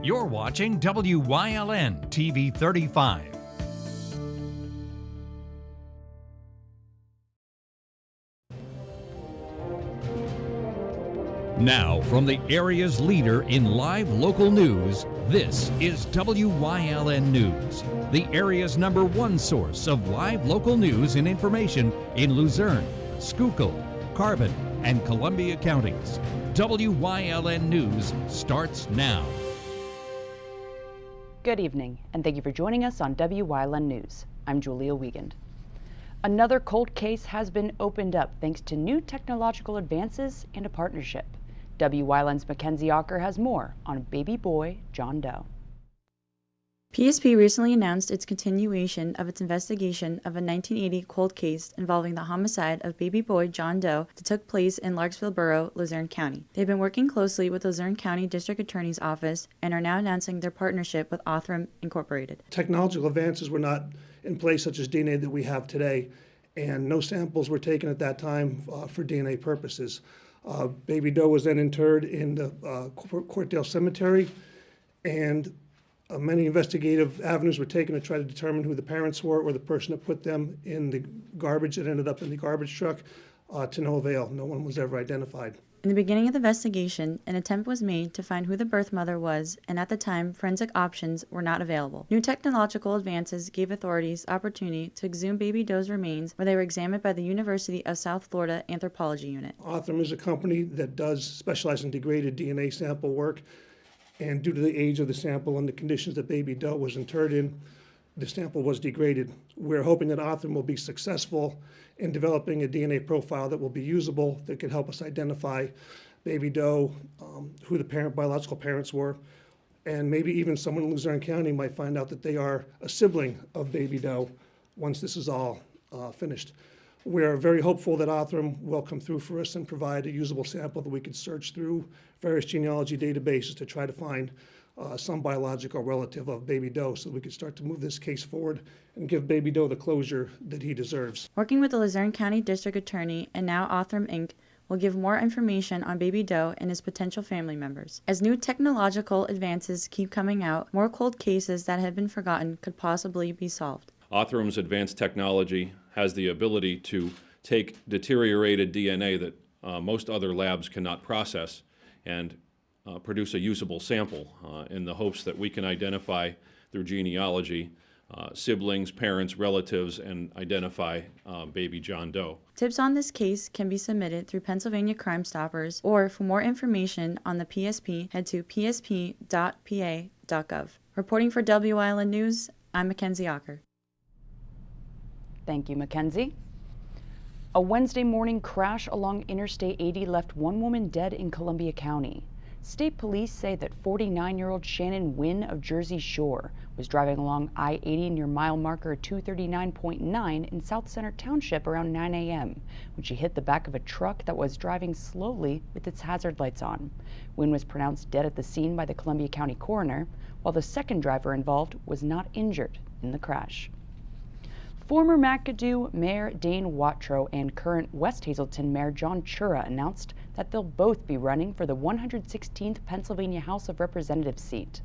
You're watching WYLN TV 35. Now, from the area's leader in live local news, this is WYLN News, the area's #1 source of live local news and information in Luzerne, Schuylkill, Carbon, and Columbia counties. WYLN News starts now. Good evening, and thank you for joining us on WYLN News. I'm Julia Wiegand. Another cold case has been opened up thanks to new technological advances and a partnership. WYLN's Mackenzie Ocker has more on baby boy John Doe. PSP recently announced its continuation of its investigation of a 1980 cold case involving the homicide of baby boy John Doe that took place in Larksville Borough, Luzerne County. They've been working closely with the Luzerne County District Attorney's Office and are now announcing their partnership with Othram Incorporated. Technological advances were not in place, such as DNA that we have today, and no samples were taken at that time for DNA purposes. Baby Doe was then interred in the Courtdale Cemetery, and many investigative avenues were taken to try to determine who the parents were or the person that put them in the garbage that ended up in the garbage truck, to no avail. No one was ever identified. In the beginning of the investigation, an attempt was made to find who the birth mother was, and at the time, forensic options were not available. New technological advances gave authorities opportunity to exhume baby Doe's remains, where they were examined by the University of South Florida Anthropology Unit. Othram is a company that does specialize in degraded DNA sample work, and due to the age of the sample and the conditions that baby Doe was interred in, the sample was degraded. We're hoping that Othram will be successful in developing a DNA profile that will be usable, that can help us identify baby Doe, who the biological parents were, and maybe even someone in Luzerne County might find out that they are a sibling of baby Doe once this is all finished. We're very hopeful that Othram will come through for us and provide a usable sample that we could search through various genealogy databases to try to find some biological relative of baby Doe, so we could start to move this case forward and give baby Doe the closure that he deserves. Working with the Luzerne County District Attorney and now Othram Inc. will give more information on baby Doe and his potential family members. As new technological advances keep coming out, more cold cases that had been forgotten could possibly be solved. Othram's advanced technology has the ability to take deteriorated DNA that most other labs cannot process and produce a usable sample in the hopes that we can identify through genealogy siblings, parents, relatives, and identify baby John Doe. Tips on this case can be submitted through Pennsylvania Crime Stoppers, or for more information on the PSP, head to psp.pa.gov. Reporting for WYLN News, I'm Mackenzie Ocker. Thank you, Mackenzie. A Wednesday morning crash along Interstate 80 left one woman dead in Columbia County. State police say that 49-year-old Shannon Wyln of Jersey Shore was driving along I-80 near mile marker 239.9 in South Center Township around 9 a.m. when she hit the back of a truck that was driving slowly with its hazard lights on. Wyln was pronounced dead at the scene by the Columbia County coroner, while the second driver involved was not injured in the crash. Former McAdoo Mayor Dane Watrow and current West Hazelton Mayor John Chura announced that they'll both be running for the 116th Pennsylvania House of Representatives seat.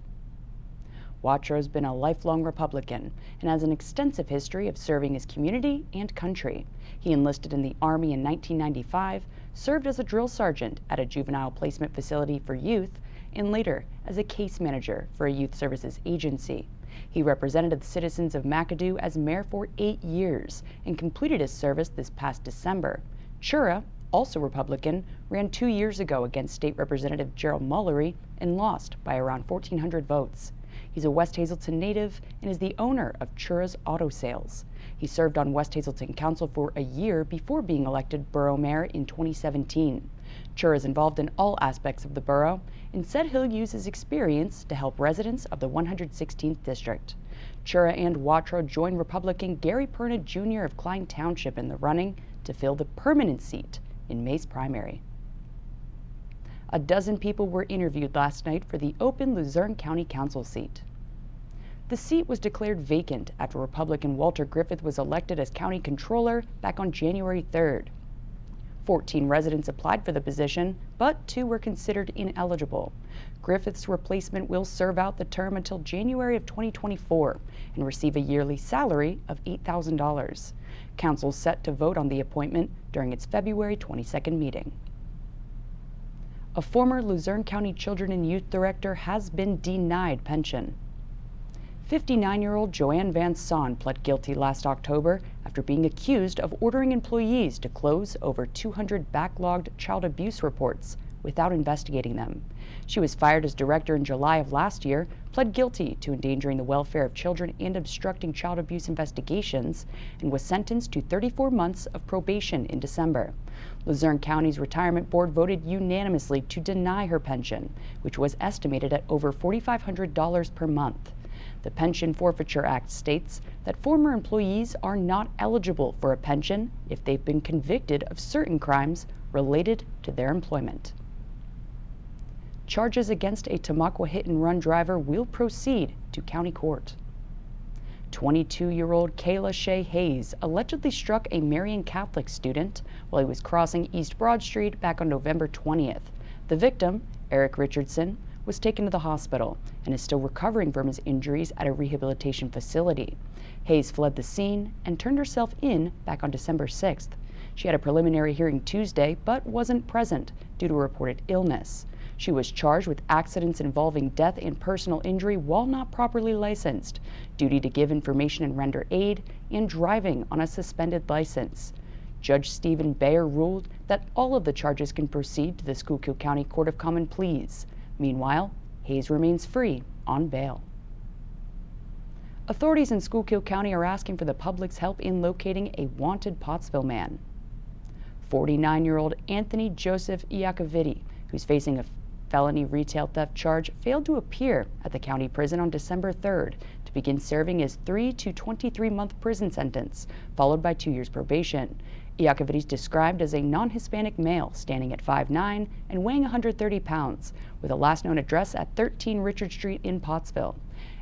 Watrow's been a lifelong Republican and has an extensive history of serving his community and country. He enlisted in the Army in 1995, served as a drill sergeant at a juvenile placement facility for youth, and later as a case manager for a youth services agency. He represented the citizens of McAdoo as mayor for 8 years and completed his service this past December. Chura, also Republican, ran 2 years ago against State Representative Gerald Mullery and lost by around 1,400 votes. He's a West Hazelton native and is the owner of Chura's Auto Sales. He served on West Hazelton Council for a year before being elected borough mayor in 2017. Chura is involved in all aspects of the borough and said he'll use his experience to help residents of the 116th District. Chura and Watrow joined Republican Gary Perna Jr. of Klein Township in the running to fill the permanent seat in May's primary. A dozen people were interviewed last night for the open Luzerne County Council seat. The seat was declared vacant after Republican Walter Griffith was elected as county controller back on January 3rd. 14 residents applied for the position, but 2 were considered ineligible. Griffith's replacement will serve out the term until January of 2024 and receive a yearly salary of $8,000. Council is set to vote on the appointment during its February 22nd meeting. A former Luzerne County Children and Youth Director has been denied pension. 59-year-old Joanne Van Son pled guilty last October after being accused of ordering employees to close over 200 backlogged child abuse reports without investigating them. She was fired as director in July of last year, pled guilty to endangering the welfare of children and obstructing child abuse investigations, and was sentenced to 34 months of probation in December. Luzerne County's retirement board voted unanimously to deny her pension, which was estimated at over $4,500 per month. The Pension Forfeiture Act states that former employees are not eligible for a pension if they've been convicted of certain crimes related to their employment. Charges against a Tamaqua hit-and-run driver will proceed to county court. 22-year-old Kayla Shea Hayes allegedly struck a Marian Catholic student while he was crossing East Broad Street back on November 20th. The victim, Eric Richardson, was taken to the hospital and is still recovering from his injuries at a rehabilitation facility. Hayes fled the scene and turned herself in back on December 6th. She had a preliminary hearing Tuesday but wasn't present due to reported illness. She was charged with accidents involving death and personal injury while not properly licensed, duty to give information and render aid, and driving on a suspended license. Judge Stephen Bayer ruled that all of the charges can proceed to the Schuylkill County Court of Common Pleas. Meanwhile, Hayes remains free on bail. Authorities in Schuylkill County are asking for the public's help in locating a wanted Pottsville man. 49-year-old Anthony Joseph Iacoviti, who's facing a felony retail theft charge, failed to appear at the county prison on December 3rd to begin serving his 3 to 23-month prison sentence, followed by 2 years probation. Iacoviti is described as a non-Hispanic male standing at 5'9" and weighing 130 pounds, with a last known address at 13 Richard Street in Pottsville.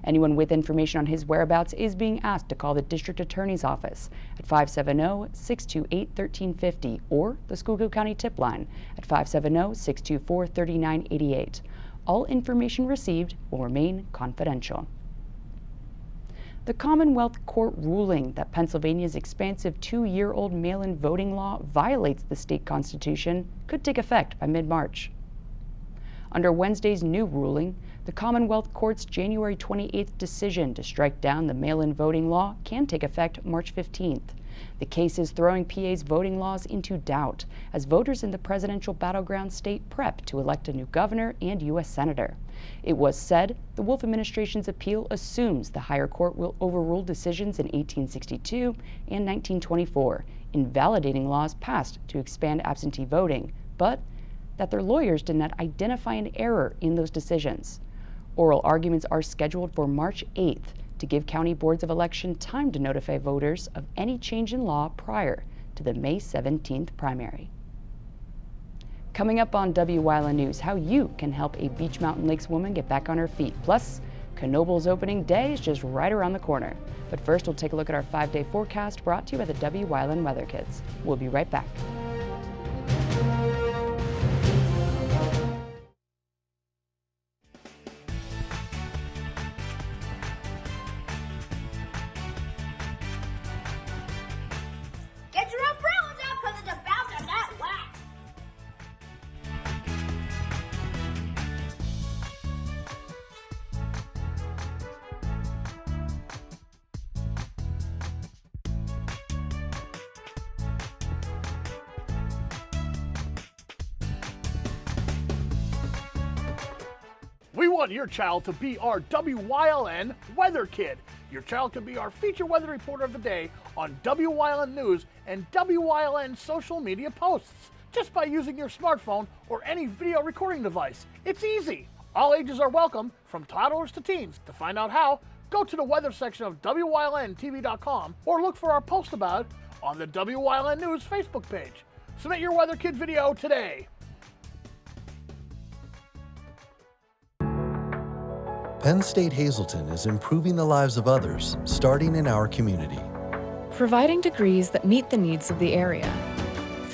Anyone with information on his whereabouts is being asked to call the District Attorney's Office at 570-628-1350 or the Schuylkill County Tip Line at 570-624-3988. All information received will remain confidential. The Commonwealth Court ruling that Pennsylvania's expansive 2-year-old mail-in voting law violates the state constitution could take effect by mid-March. Under Wednesday's new ruling, the Commonwealth Court's January 28th decision to strike down the mail-in voting law can take effect March 15th. The case is throwing PA's voting laws into doubt as voters in the presidential battleground state prep to elect a new governor and U.S. senator. It was said the Wolf administration's appeal assumes the higher court will overrule decisions in 1862 and 1924, invalidating laws passed to expand absentee voting, but that their lawyers did not identify an error in those decisions. Oral arguments are scheduled for March 8th to give county boards of election time to notify voters of any change in law prior to the May 17th primary. Coming up on Wyln News, how you can help a Beach Mountain Lakes woman get back on her feet. Plus, Knobel's opening day is just right around the corner. But first, we'll take a look at our 5-day forecast brought to you by the Wyln Weather Kids. We'll be right back. Get your umbrellas out because it's about to get wet. We want your child to be our WYLN Weather Kid. Your child can be our feature weather reporter of the day on WYLN News and WYLN social media posts, just by using your smartphone or any video recording device. It's easy. All ages are welcome, from toddlers to teens. To find out how, go to the weather section of WYLNTV.com or look for our post about it on the WYLN News Facebook page. Submit your Weather Kid video today. Penn State Hazleton is improving the lives of others, starting in our community. Providing degrees that meet the needs of the area.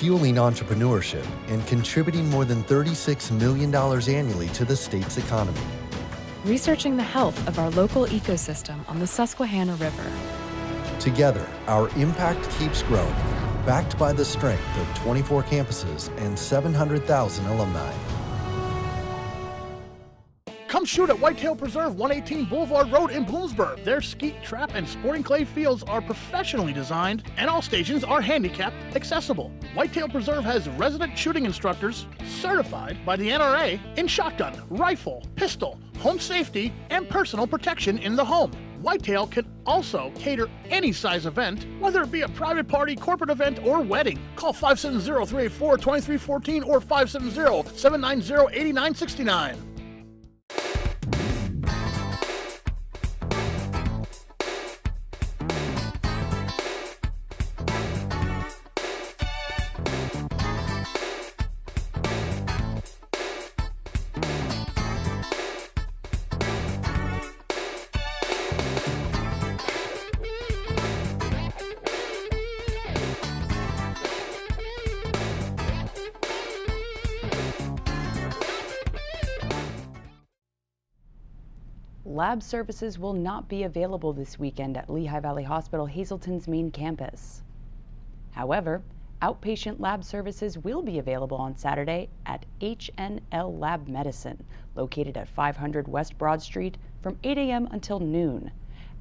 fueling entrepreneurship and contributing more than $36 million annually to the state's economy. Researching the health of our local ecosystem on the Susquehanna River. Together, our impact keeps growing, backed by the strength of 24 campuses and 700,000 alumni. Come shoot at Whitetail Preserve, 118 Boulevard Road in Bloomsburg. Their skeet, trap, and sporting clay fields are professionally designed, and all stations are handicapped accessible. Whitetail Preserve has resident shooting instructors certified by the NRA in shotgun, rifle, pistol, home safety, and personal protection in the home. Whitetail can also cater any size event, whether it be a private party, corporate event, or wedding. Call 570-384-2314 or 570-790-8969. Lab services will not be available this weekend at Lehigh Valley Hospital Hazelton's main campus. However, outpatient lab services will be available on Saturday at HNL Lab Medicine, located at 500 West Broad Street from 8 a.m. until noon.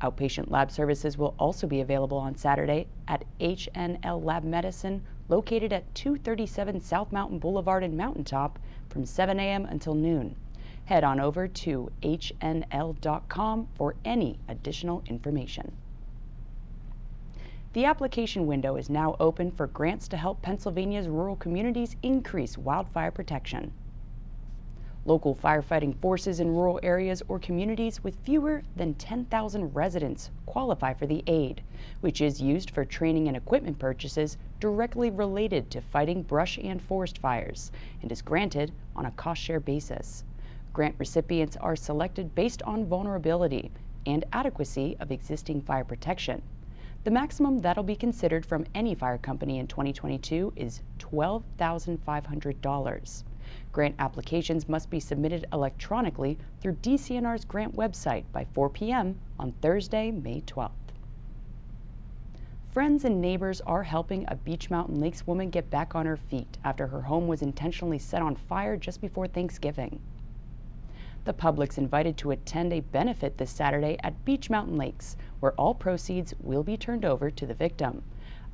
Outpatient lab services will also be available on Saturday at HNL Lab Medicine, located at 237 South Mountain Boulevard in Mountaintop from 7 a.m. until noon. Head on over to hnl.com for any additional information. The application window is now open for grants to help Pennsylvania's rural communities increase wildfire protection. Local firefighting forces in rural areas or communities with fewer than 10,000 residents qualify for the aid, which is used for training and equipment purchases directly related to fighting brush and forest fires, and is granted on a cost-share basis. Grant recipients are selected based on vulnerability and adequacy of existing fire protection. The maximum that'll be considered from any fire company in 2022 is $12,500. Grant applications must be submitted electronically through DCNR's grant website by 4 p.m. on Thursday, May 12th. Friends and neighbors are helping a Beech Mountain Lakes woman get back on her feet after her home was intentionally set on fire just before Thanksgiving. The public's invited to attend a benefit this Saturday at Beech Mountain Lakes, where all proceeds will be turned over to the victim.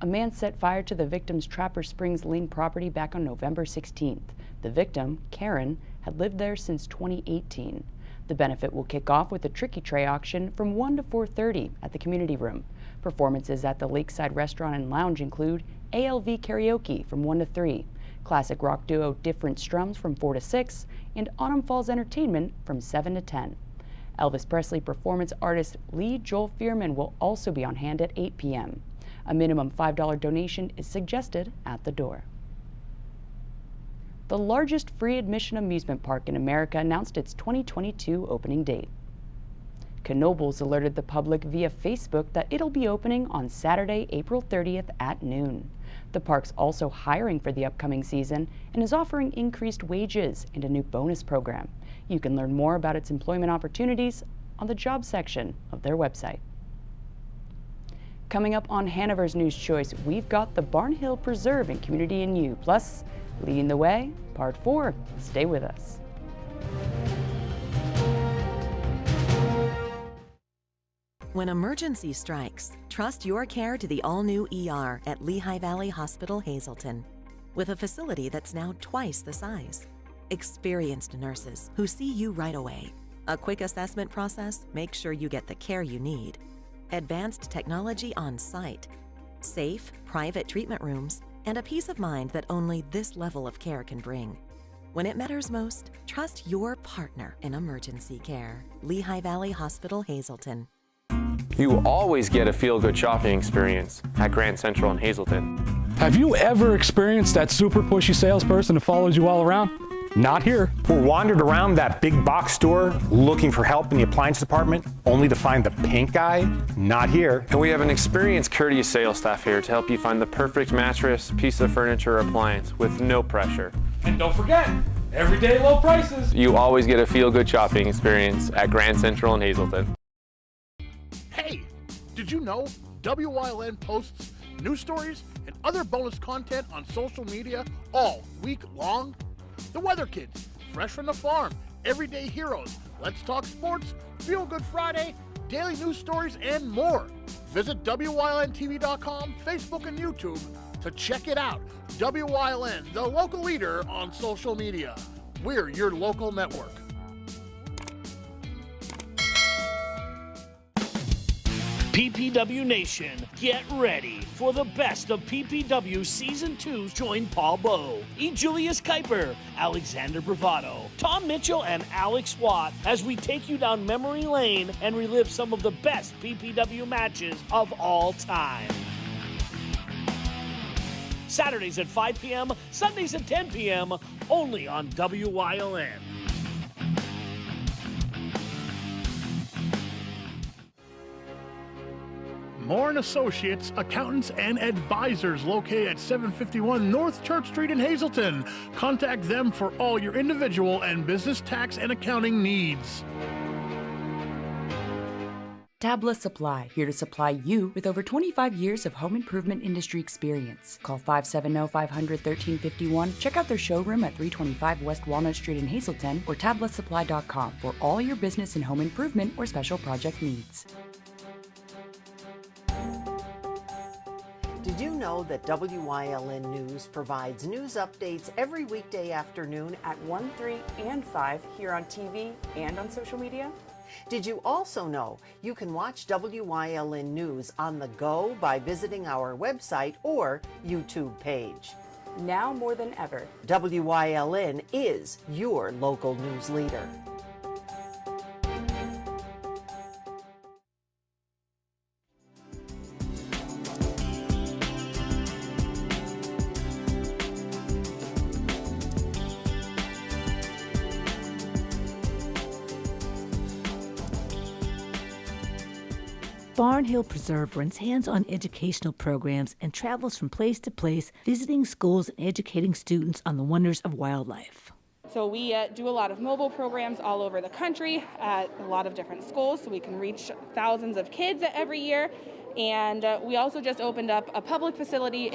A man set fire to the victim's Trapper Springs Lane property back on November 16th. The victim, Karen, had lived there since 2018. The benefit will kick off with a Tricky Tray auction from 1 to 4:30 at the community room. Performances at the Lakeside Restaurant and Lounge include ALV karaoke from 1 to 3, classic rock duo Different Strums from 4 to 6, and Autumn Falls Entertainment from 7 to 10. Elvis Presley performance artist Lee Joel Fearman will also be on hand at 8 p.m. A minimum $5 donation is suggested at the door. The largest free admission amusement park in America announced its 2022 opening date. Knoebels alerted the public via Facebook that it'll be opening on Saturday, April 30th at noon. The park's also hiring for the upcoming season and is offering increased wages and a new bonus program. You can learn more about its employment opportunities on the job section of their website. Coming up on Hanover's News Choice, we've got the Barnhill Preserve and Community in You, plus Leading the Way, Part 4. Stay with us. When emergency strikes, trust your care to the all-new ER at Lehigh Valley Hospital Hazelton. With a facility that's now twice the size. Experienced nurses who see you right away. A quick assessment process makes sure you get the care you need. Advanced technology on site. Safe, private treatment rooms, and a peace of mind that only this level of care can bring. When it matters most, trust your partner in emergency care. Lehigh Valley Hospital Hazelton. You always get a feel-good shopping experience at Grand Central in Hazleton. Have you ever experienced that super pushy salesperson that follows you all around? Not here. We're wandered around that big box store looking for help in the appliance department, only to find the pink guy. Not here. And we have an experienced, courteous sales staff here to help you find the perfect mattress, piece of furniture, or appliance with no pressure. And don't forget, everyday low prices. You always get a feel-good shopping experience at Grand Central in Hazleton. Hey, did you know WYLN posts news stories and other bonus content on social media all week long? The Weather Kids, Fresh from the Farm, Everyday Heroes, Let's Talk Sports, Feel Good Friday, daily news stories, and more. Visit WYLNTV.com, Facebook, and YouTube to check it out. WYLN, the local leader on social media. We're your local network. PPW Nation, get ready for the best of PPW Season 2. Join Paul Bowe, E. Julius Kuiper, Alexander Bravado, Tom Mitchell, and Alex Watt as we take you down memory lane and relive some of the best PPW matches of all time. Saturdays at 5 p.m., Sundays at 10 p.m., only on WYLN. Moore & Associates, accountants and advisors located at 751 North Church Street in Hazleton. Contact them for all your individual and business tax and accounting needs. Tabla Supply, here to supply you with over 25 years of home improvement industry experience. Call 570-500-1351. Check out their showroom at 325 West Walnut Street in Hazleton or tablasupply.com for all your business and home improvement or special project needs. Did you know that WYLN News provides news updates every weekday afternoon At 1, 3, and 5 here on TV and on social media? Did you also know you can watch WYLN News on the go by visiting our website or YouTube page? Now more than ever, WYLN is your local news leader. Barnhill Preserve runs hands-on educational programs and travels from place to place, visiting schools and educating students on the wonders of wildlife. So we do a lot of mobile programs all over the country at a lot of different schools, so we can reach thousands of kids every year. And we also just opened up a public facility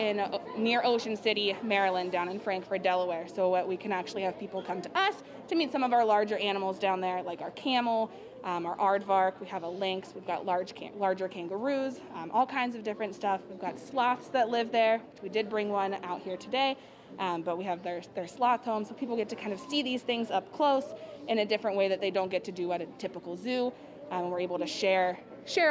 near Ocean City, Maryland, down in Frankfort, Delaware. So we can actually have people come to us to meet some of our larger animals down there, like our camel, our aardvark. We have a lynx. We've got larger kangaroos, all kinds of different stuff. We've got sloths that live there. We did bring one out here today, but we have their sloth home, so people get to kind of see these things up close in a different way that they don't get to do at a typical zoo. We're able to share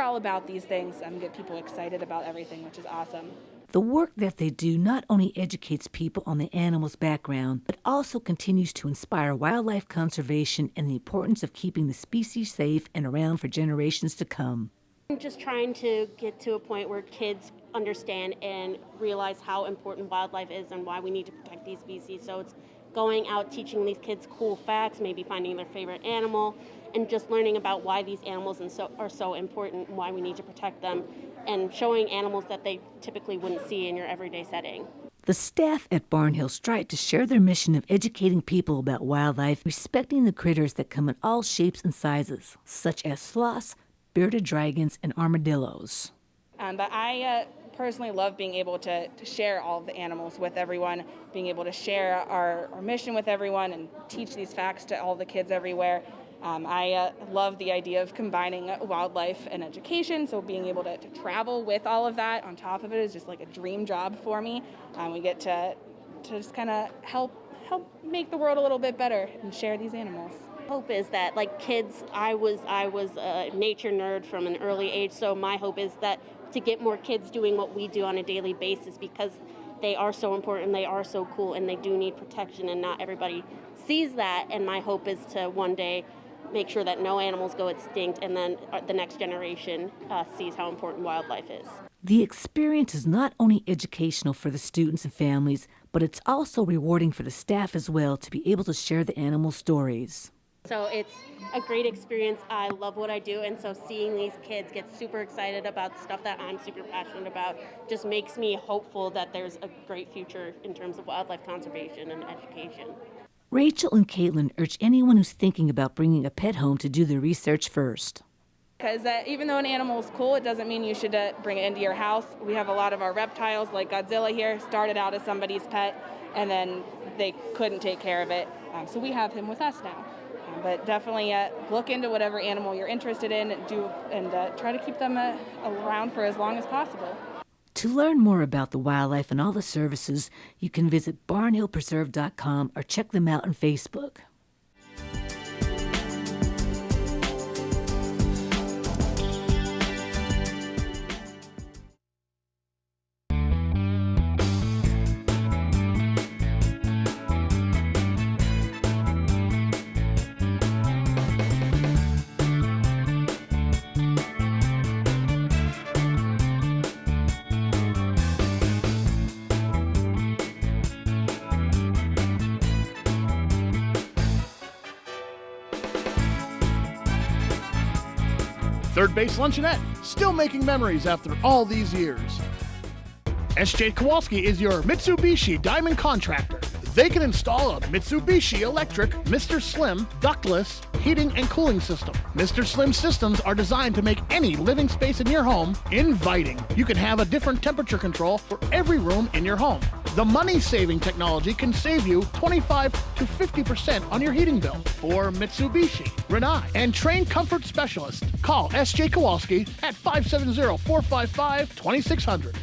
all about these things and get people excited about everything, which is awesome. The work that they do not only educates people on the animal's background, but also continues to inspire wildlife conservation and the importance of keeping the species safe and around for generations to come. I'm just trying to get to a point where kids understand and realize how important wildlife is and why we need to protect these species. So it's going out, teaching these kids cool facts, maybe finding their favorite animal, and just learning about why these animals are so important and why we need to protect them, and showing animals that they typically wouldn't see in your everyday setting. The staff at Barnhill strive to share their mission of educating people about wildlife, respecting the critters that come in all shapes and sizes, such as sloths, bearded dragons, and armadillos. But I personally love being able to share all of the animals with everyone, being able to share our mission with everyone and teach these facts to all the kids everywhere. I love the idea of combining wildlife and education, so being able to travel with all of that on top of it is just like a dream job for me. We get to just kind of help make the world a little bit better and share these animals. Hope is that, like kids, I was a nature nerd from an early age, so my hope is that to get more kids doing what we do on a daily basis, because they are so important, they are so cool, and they do need protection, and not everybody sees that. And my hope is to one day make sure that no animals go extinct, and then the next generation sees how important wildlife is. The experience is not only educational for the students and families, but it's also rewarding for the staff as well to be able to share the animal stories. So it's a great experience. I love what I do, and so seeing these kids get super excited about stuff that I'm super passionate about just makes me hopeful that there's a great future in terms of wildlife conservation and education. Rachel and Caitlin urge anyone who's thinking about bringing a pet home to do their research first. Because even though an animal is cool, it doesn't mean you should bring it into your house. We have a lot of our reptiles, like Godzilla here, started out as somebody's pet, and then they couldn't take care of it. So we have him with us now. But definitely look into whatever animal you're interested in and try to keep them around for as long as possible. To learn more about the wildlife and all the services, you can visit barnhillpreserve.com or check them out on Facebook. Third Base Luncheonette, still making memories after all these years. S.J. Kowalski is your Mitsubishi Diamond contractor. They can install a Mitsubishi electric Mr. Slim ductless heating and cooling system. Mr. Slim systems are designed to make any living space in your home inviting. You can have a different temperature control for every room in your home. The money-saving technology can save you 25 to 50% on your heating bill. For Mitsubishi, Rinnai, and trained comfort specialists, call S.J. Kowalski at 570-455-2600.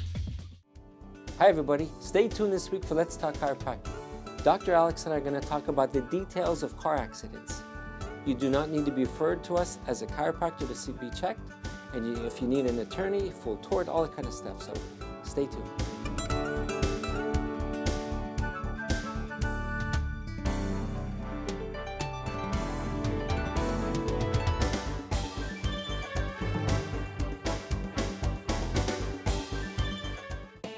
Hi everybody, stay tuned this week for Let's Talk Chiropractic. Dr. Alex and I are going to talk about the details of car accidents. You do not need to be referred to us as a chiropractor to be checked, and if you need an attorney, full tort, all that kind of stuff, so stay tuned.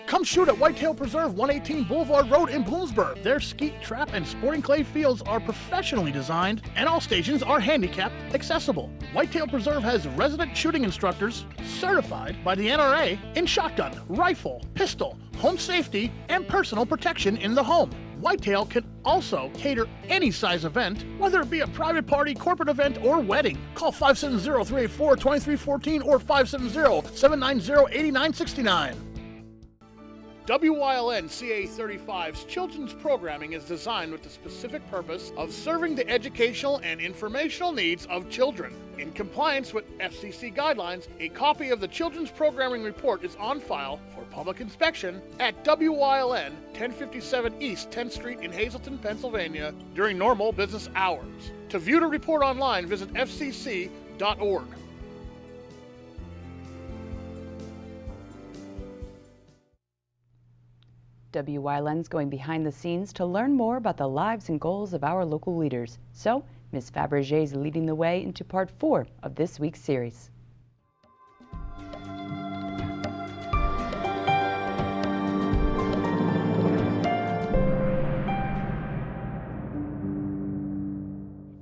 Come shoot at Whitetail Preserve, 118 Boulevard Road in Bloomsburg. Their skeet, trap, and sporting clay fields are professionally designed, and all stations are handicapped accessible. Whitetail Preserve has resident shooting instructors certified by the NRA in shotgun, rifle, pistol, home safety, and personal protection in the home. Whitetail can also cater any size event, whether it be a private party, corporate event, or wedding. Call 570-384-2314 or 570-790-8969. Wyln CA35's children's programming is designed with the specific purpose of serving the educational and informational needs of children. In compliance with FCC guidelines, a copy of the Children's Programming Report is on file for public inspection at Wyln, 1057 East 10th Street in Hazleton, Pennsylvania, during normal business hours. To view the report online, visit fcc.org. Wyln's going behind the scenes to learn more about the lives and goals of our local leaders. So, Ms. Fabergé is leading the way into part 4 of this week's series.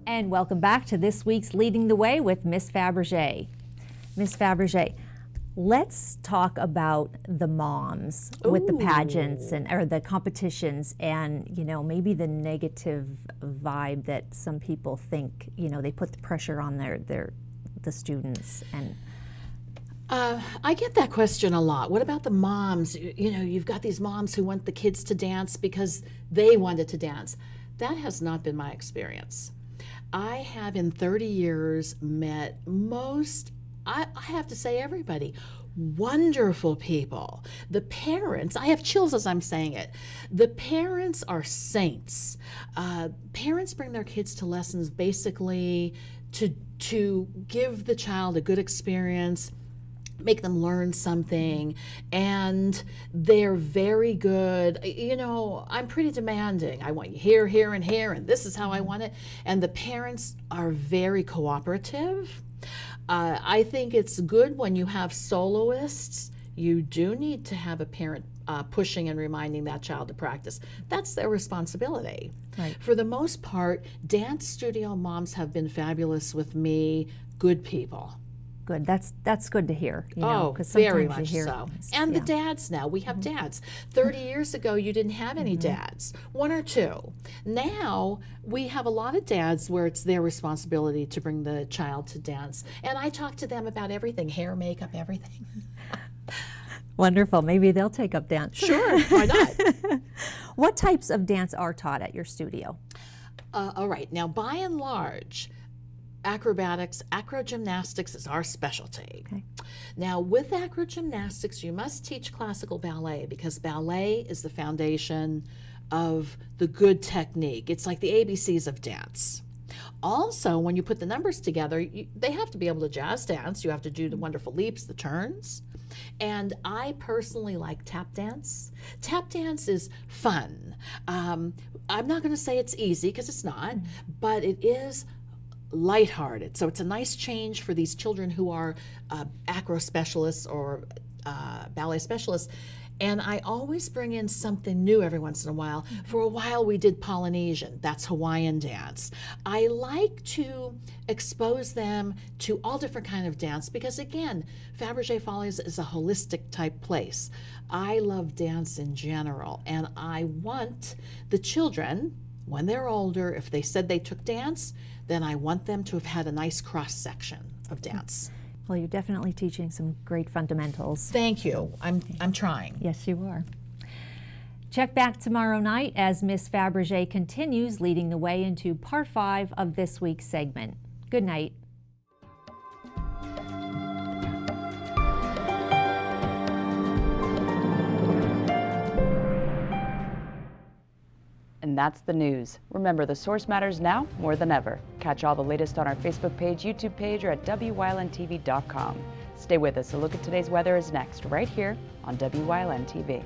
And welcome back to this week's Leading the Way with Ms. Fabergé. Ms. Fabergé, let's talk about the moms with the pageants or the competitions, and maybe the negative vibe that some people think they put the pressure on the students. And I get that question a lot. What about the moms? You've got these moms who want the kids to dance because they wanted to dance. That has not been my experience. I have in 30 years met I have to say everybody, wonderful people. The parents, I have chills as I'm saying it. The parents are saints. Parents bring their kids to lessons basically to give the child a good experience make them learn something, and they're very good. You know, I'm pretty demanding. I want you here, here, and here, and this is how I want it. And the parents are very cooperative. I think it's good when you have soloists. You do need to have a parent pushing and reminding that child to practice. That's their responsibility. Right. For the most part, dance studio moms have been fabulous with me, good people. Good. That's good to hear. You know, Oh, 'cause very sometimes much you hear, so. And the dads now. We have dads. 30 years ago, you didn't have any dads, one or two. Now, we have a lot of dads where it's their responsibility to bring the child to dance. And I talk to them about everything, hair, makeup, everything. Wonderful. Maybe they'll take up dance. Sure, why not? What types of dance are taught at your studio? All right. Now, by and large, acrobatics, acrogymnastics is our specialty. Okay. Now, with acrogymnastics, you must teach classical ballet because ballet is the foundation of the good technique. It's like the ABCs of dance. Also, when you put the numbers together, they have to be able to jazz dance. You have to do the wonderful leaps, the turns. And I personally like tap dance. Tap dance is fun. I'm not going to say it's easy because it's not, but it is lighthearted. So it's a nice change for these children who are acro specialists or ballet specialists. And I always bring in something new every once in a while. For a while we did Polynesian, that's Hawaiian dance. I like to expose them to all different kinds of dance because again, Fabergé Follies is a holistic type place. I love dance in general and I want the children, when they're older, if they said they took dance, then I want them to have had a nice cross section of dance. Well, you're definitely teaching some great fundamentals. Thank you. I'm trying. Yes, you are. Check back tomorrow night as Miss Fabergé continues leading the way into part 5 of this week's segment. Good night. And that's the news. Remember, the source matters now more than ever. Catch all the latest on our Facebook page, YouTube page, or at WYLNTV.com. Stay with us. A look at today's weather is next, right here on WYLN TV.